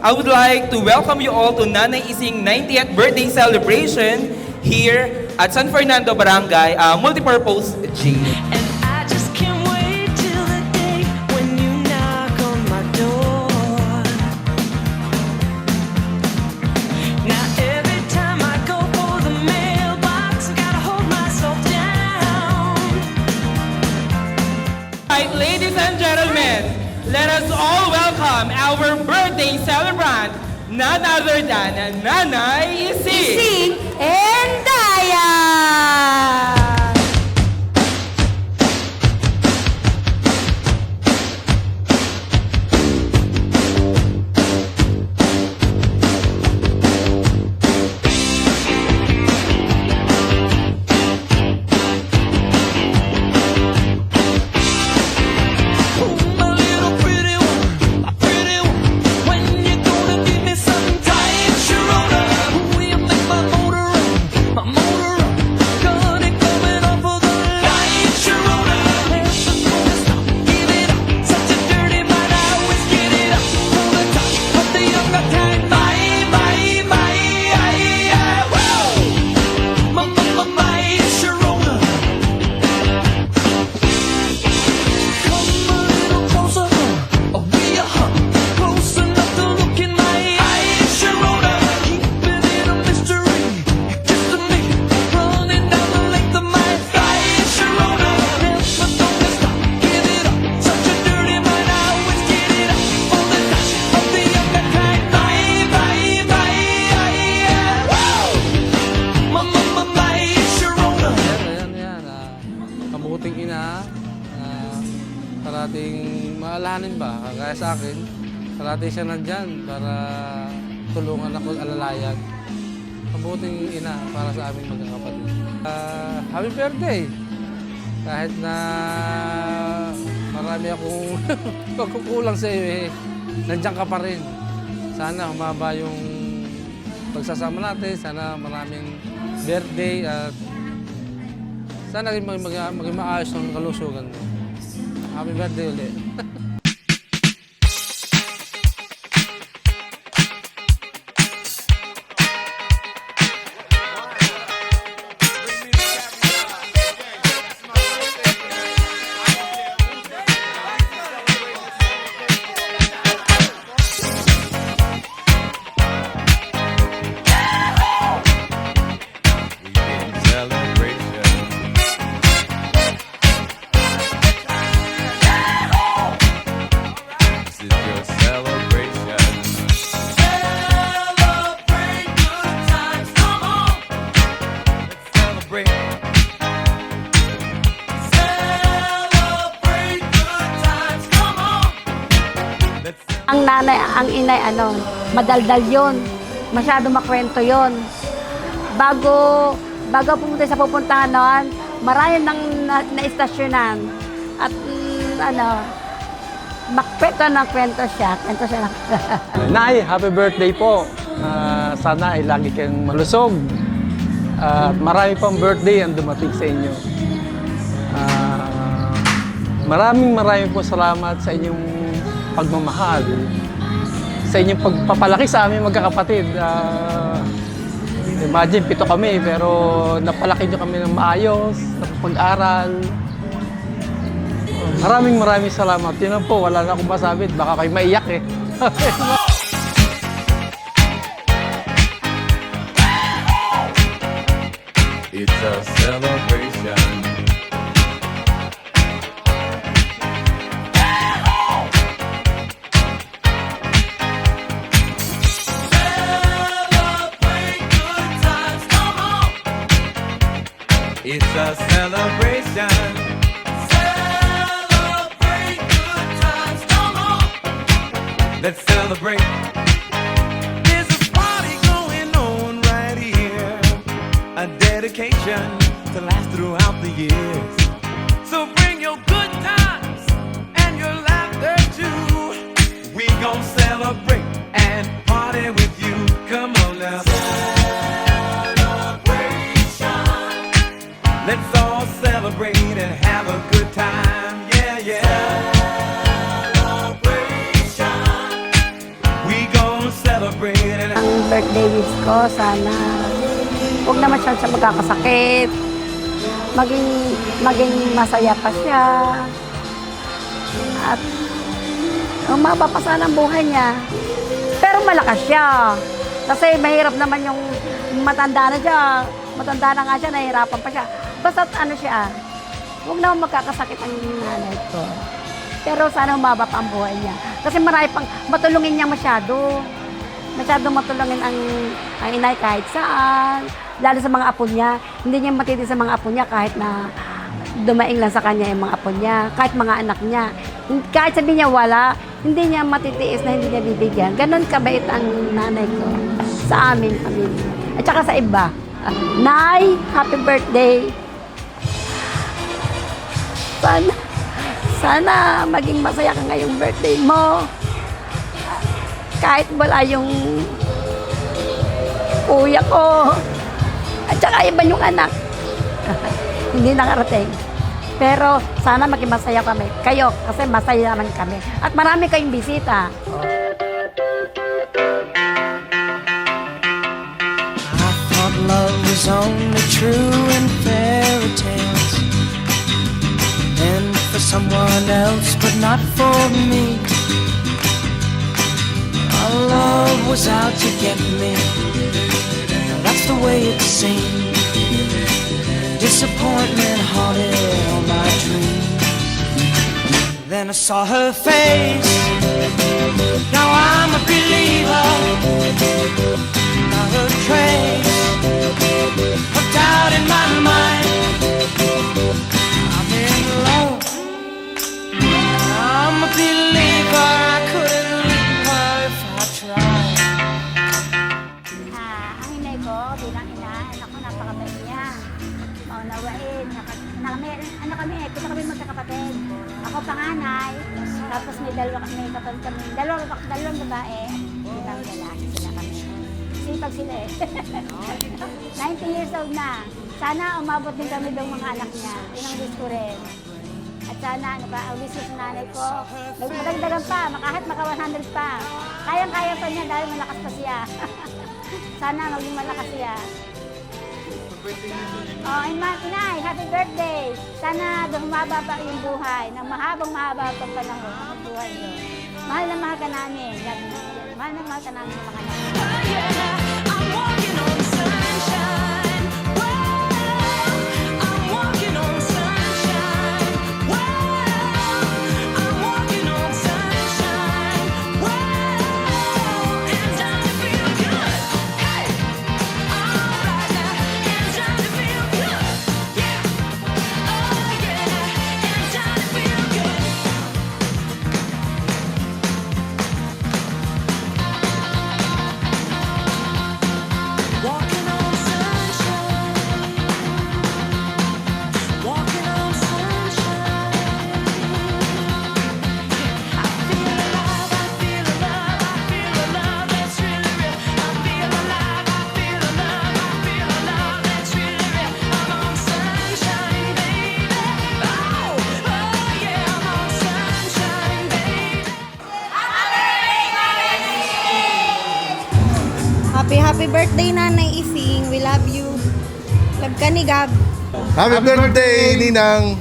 I would like to welcome you all to Nanay Ising 90th birthday celebration here at San Fernando Barangay, Multipurpose G. And I just can't wait till the day when you knock on my door. Now every time I go for the mailbox, I gotta hold myself down. Right, ladies and gentlemen, let us all welcome our birthday celebrant, none other than Nanay Ising. Sing and Daya! My little pretty one, when you gonna give me something tight, Sharona? Will you make my motor run? Got it coming off of the light, Sharona. Never gonna stop, give it up. Such a dirty mind, I always get it up. For the touch of the younger kind, my, Sharona. Come a little closer, we are close enough to look in my eyes, Sharona. Keeping it a mystery, just a minute, running down the length of my thighs, Sharona. Never gonna stop, give it up. Such a dirty mind, I always get it up. For the touch of the younger kind, my, Sharona. Ayan, kamuting ina, parating maalahanin ba, kaya sa akin, parating siya nandyan para tulungan ako alalayan. Kamuting ina para sa aming magkakapatid. Happy birthday! Kahit na marami akong pagkukulang sa iyo, nandiyan ka pa rin. Sana humaba yung pagsasama natin, sana maraming birthday at sana maging maayos ang kalusugan mo. Happy birthday ulit. Ang nanay, ang inay, madaldal yon. Masyado makwento yon. Bago pumunta sa pupuntahan noon, marami nang naistasyonan. At makkwento ng kwento siya. Kwento siya ng Nay, happy birthday po. Sana ay lagi kang malusog. At marami pang birthday ang dumating sa inyo. Maraming po salamat sa inyong pagmamahal, sa inyong pagpapalaki sa aming magkakapatid. Imagine, 7 kami, pero napalaki nyo kami ng maayos, napag-aral. Maraming salamat. Yun lang po, wala na akong masabi. Baka kayo maiyak eh. It's a celebration. It's a celebration. Celebrate good times, come on. Let's celebrate. There's a party going on right here. A dedication to last throughout the years. So bring your good times and your laughter too. We gon' celebrate and party with you. Come on now. Let's all celebrate and have a good time, yeah, yeah. Celebration. We gon' birthday wish ko, sana huwag naman siya magkakasakit. Maging masaya pa siya. At umaba pa sana ang buhay niya. Pero malakas siya. Kasi mahirap naman yung matanda na siya. Matanda na nga siya, nahihirapan pa siya. Basta ano siya, huwag naman magkakasakit ang nanay ko. Pero sana umaba pa ang buhay niya. Kasi marami pang matulungin niya masyado. Masyado matulungin ang inay kahit saan. Lalo sa mga apo niya. Hindi niya matitiis sa mga apo niya kahit na dumaing lang sa kanya yung mga apo niya. Kahit mga anak niya. Kahit sabi niya wala, hindi niya matitiis na hindi niya bibigyan. Ganon kabait ang nanay ko sa amin pamilya. At saka sa iba. Nay, happy birthday. Sana maging masaya ka ngayong birthday mo. Kahit wala yung kuya ko. At saka iba yung anak. Hindi nakarating. Pero sana maging masaya kami. Kayo, kasi masaya naman kami. At marami kayong bisita. I thought love was only true in fairy tales, and for someone else, but not for me. Our love was out to get me. That's the way it seemed. Disappointment haunted all my dreams. Then I saw her face. Now I'm a believer. Not a trace of doubt in my mind. I'm in love. I'm a believer. I couldn't leave her if I tried. Ang inay ko, bilang ina, anak ko, napakabait niya. Maunawain. Ano kami, pito kami magkakapatid. Ako panganay, tapos may kapatid kami, dalawang babae, ibang lalaki sila kami. Sipag sila eh. 90 years old na. Sana umabot din kami ng mga anak niya. Yun ang wish ko rin. At sana, ang wish ko sa nanay ko, magdagdagan pa, kahit maka 100 pa. Kayang-kaya pa niya dahil malakas pa siya. Sana maging malakas siya. Oh, inay, happy birthday! Sana humaba pa yung buhay, ng mahaba pang panahon ang buhay niyo. Mahal na mahal ka namin. Mahal na mahal ka namin ng mga anak. I'm walking on sunshine. I'm walking on sunshine. I'm walking on sunshine. It's time to feel good. Hey, alright now. It's time to feel good. Yeah, oh yeah. It's time to feel good. Walking on sunshine. Walking on sunshine. I feel alive, I feel alive, I feel alive, that's really real. I feel alive, I feel alive, I feel alive, that's really real. I'm on sunshine, baby. Oh, oh yeah, I'm on sunshine, baby. Happy birthday, Nanay Ising. We love you. Love ka ni Gab. Happy birthday, Ninang!